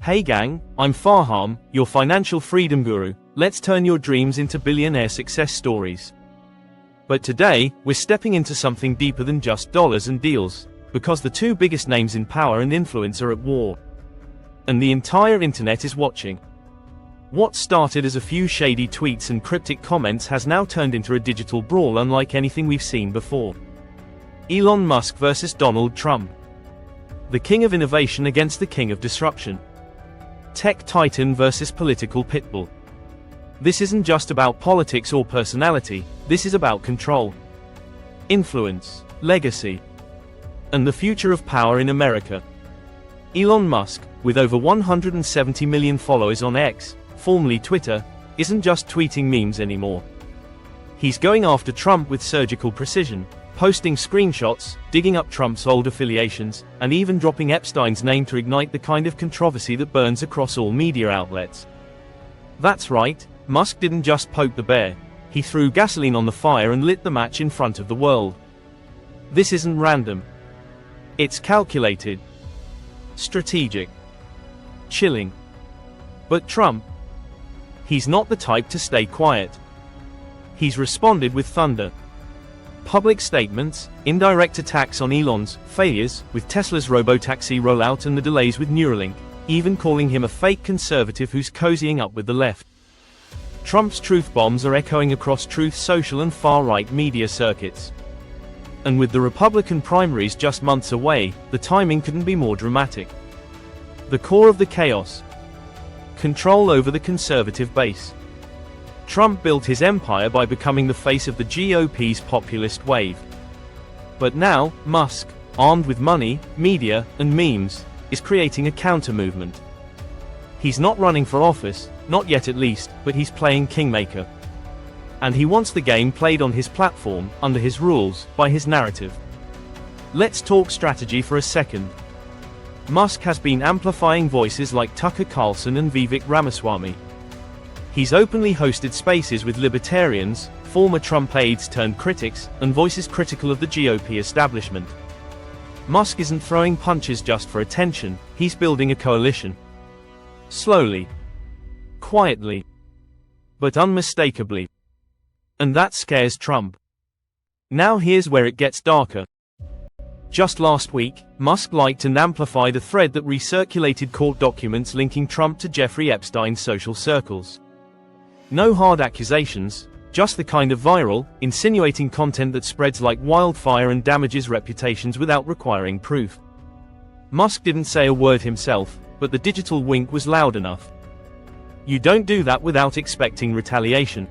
Hey gang, I'm Fahaam, your financial freedom guru. Let's turn your dreams into billionaire success stories. But today, we're stepping into something deeper than just dollars and deals, because the two biggest names in power and influence are at war. And the entire internet is watching. What started as a few shady tweets and cryptic comments has now turned into a digital brawl unlike anything we've seen before. Elon Musk versus Donald Trump. The king of innovation against the king of disruption. Tech titan versus political pitbull. This isn't just about politics or personality, this is about control, influence, legacy, and the future of power in America. Elon Musk, with over 170 million followers on X, formerly Twitter, isn't just tweeting memes anymore. He's going after Trump with surgical precision, posting screenshots, digging up Trump's old affiliations, and even dropping Epstein's name to ignite the kind of controversy that burns across all media outlets. That's right, Musk didn't just poke the bear, he threw gasoline on the fire and lit the match in front of the world. This isn't random. It's calculated, strategic, chilling. But Trump, he's not the type to stay quiet. He's responded with thunder. Public statements, indirect attacks on Elon's failures with Tesla's robotaxi rollout and the delays with Neuralink, even calling him a fake conservative who's cozying up with the left. Trump's truth bombs are echoing across Truth Social and far-right media circuits. And with the Republican primaries just months away, the timing couldn't be more dramatic. The core of the chaos. Control over the conservative base. Trump built his empire by becoming the face of the GOP's populist wave. But now, Musk, armed with money, media, and memes, is creating a counter-movement. He's not running for office, not yet at least, but he's playing kingmaker. And he wants the game played on his platform, under his rules, by his narrative. Let's talk strategy for a second. Musk has been amplifying voices like Tucker Carlson and Vivek Ramaswamy. He's openly hosted spaces with libertarians, former Trump aides turned critics, and voices critical of the GOP establishment. Musk isn't throwing punches just for attention, he's building a coalition. Slowly. Quietly. But unmistakably. And that scares Trump. Now here's where it gets darker. Just last week, Musk liked and amplified a thread that recirculated court documents linking Trump to Jeffrey Epstein's social circles. No hard accusations, just the kind of viral, insinuating content that spreads like wildfire and damages reputations without requiring proof. Musk didn't say a word himself, but the digital wink was loud enough. You don't do that without expecting retaliation.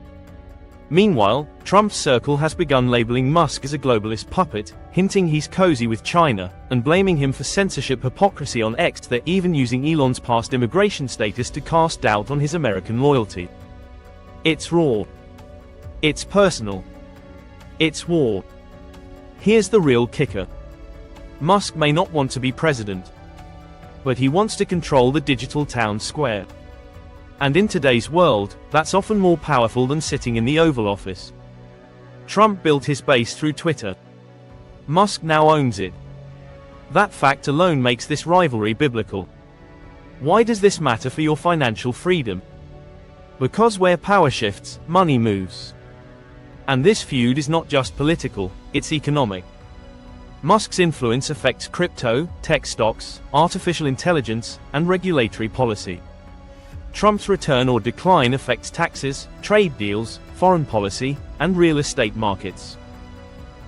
Meanwhile, Trump's circle has begun labeling Musk as a globalist puppet, hinting he's cozy with China, and blaming him for censorship hypocrisy on X. They're even using Elon's past immigration status to cast doubt on his American loyalty. It's raw. It's personal. It's war. Here's the real kicker. Musk may not want to be president. But he wants to control the digital town square. And in today's world, that's often more powerful than sitting in the Oval Office. Trump built his base through Twitter. Musk now owns it. That fact alone makes this rivalry biblical. Why does this matter for your financial freedom? Because where power shifts, money moves. And this feud is not just political, it's economic. Musk's influence affects crypto, tech stocks, artificial intelligence, and regulatory policy. Trump's return or decline affects taxes, trade deals, foreign policy, and real estate markets.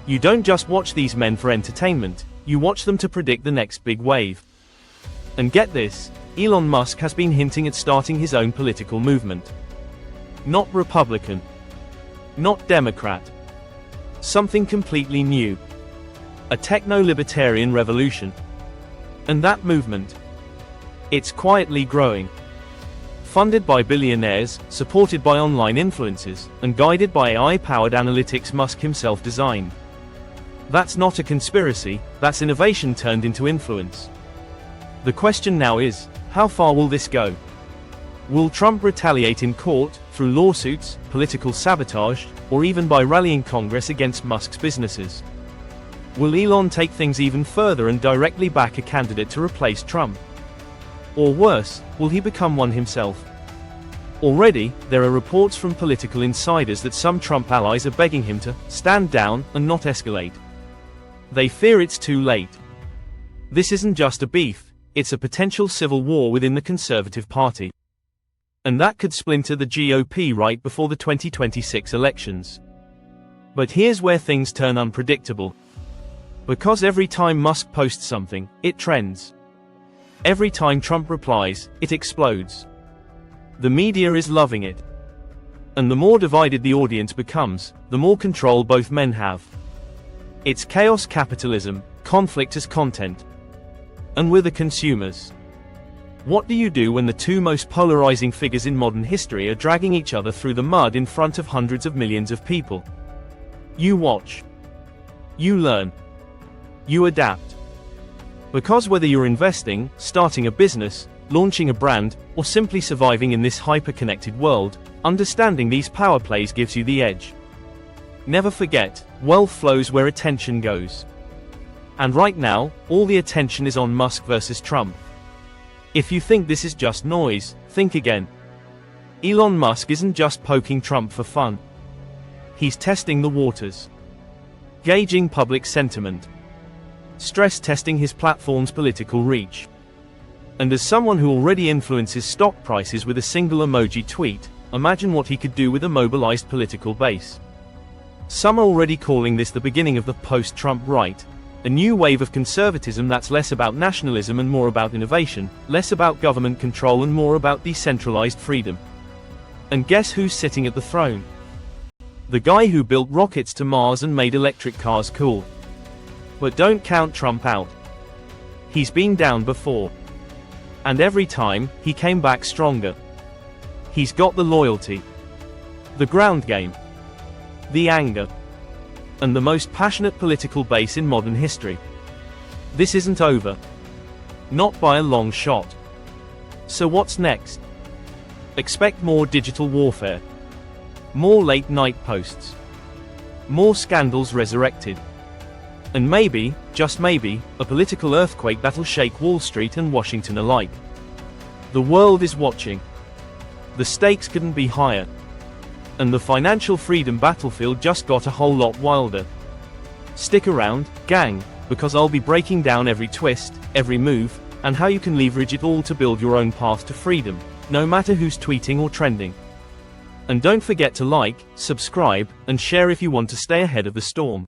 You don't just watch these men for entertainment, you watch them to predict the next big wave. And get this, Elon Musk has been hinting at starting his own political movement. Not Republican. Not Democrat. Something completely new. A techno-libertarian revolution. And that movement, it's quietly growing. Funded by billionaires, supported by online influencers, and guided by AI-powered analytics Musk himself designed. That's not a conspiracy, that's innovation turned into influence. The question now is, how far will this go? Will Trump retaliate in court, through lawsuits, political sabotage, or even by rallying Congress against Musk's businesses? Will Elon take things even further and directly back a candidate to replace Trump? Or worse, will he become one himself? Already, there are reports from political insiders that some Trump allies are begging him to stand down and not escalate. They fear it's too late. This isn't just a beef, it's a potential civil war within the Conservative Party. And that could splinter the GOP right before the 2026 elections. But here's where things turn unpredictable. Because every time Musk posts something, it trends. Every time Trump replies, it explodes. The media is loving it. And the more divided the audience becomes, the more control both men have. It's chaos capitalism, conflict as content. And we're the consumers. What do you do when the two most polarizing figures in modern history are dragging each other through the mud in front of hundreds of millions of people? You watch. You learn. You adapt. Because whether you're investing, starting a business, launching a brand, or simply surviving in this hyper-connected world, understanding these power plays gives you the edge. Never forget, wealth flows where attention goes. And right now, all the attention is on Musk versus Trump. If you think this is just noise, think again. Elon Musk isn't just poking Trump for fun. He's testing the waters. Gauging public sentiment. Stress testing his platform's political reach. And as someone who already influences stock prices with a single emoji tweet, imagine what he could do with a mobilized political base. Some are already calling this the beginning of the post-Trump right. A new wave of conservatism that's less about nationalism and more about innovation, less about government control and more about decentralized freedom. And guess who's sitting at the throne? The guy who built rockets to Mars and made electric cars cool. But don't count Trump out. He's been down before. And every time, he came back stronger. He's got the loyalty, the ground game, the anger, and the most passionate political base in modern history. This isn't over. Not by a long shot. So what's next? Expect more digital warfare. More late-night posts. More scandals resurrected. And maybe, just maybe, a political earthquake that'll shake Wall Street and Washington alike. The world is watching. The stakes couldn't be higher. And the financial freedom battlefield just got a whole lot wilder. Stick around, gang, because I'll be breaking down every twist, every move, and how you can leverage it all to build your own path to freedom, no matter who's tweeting or trending. And don't forget to like, subscribe, and share if you want to stay ahead of the storm.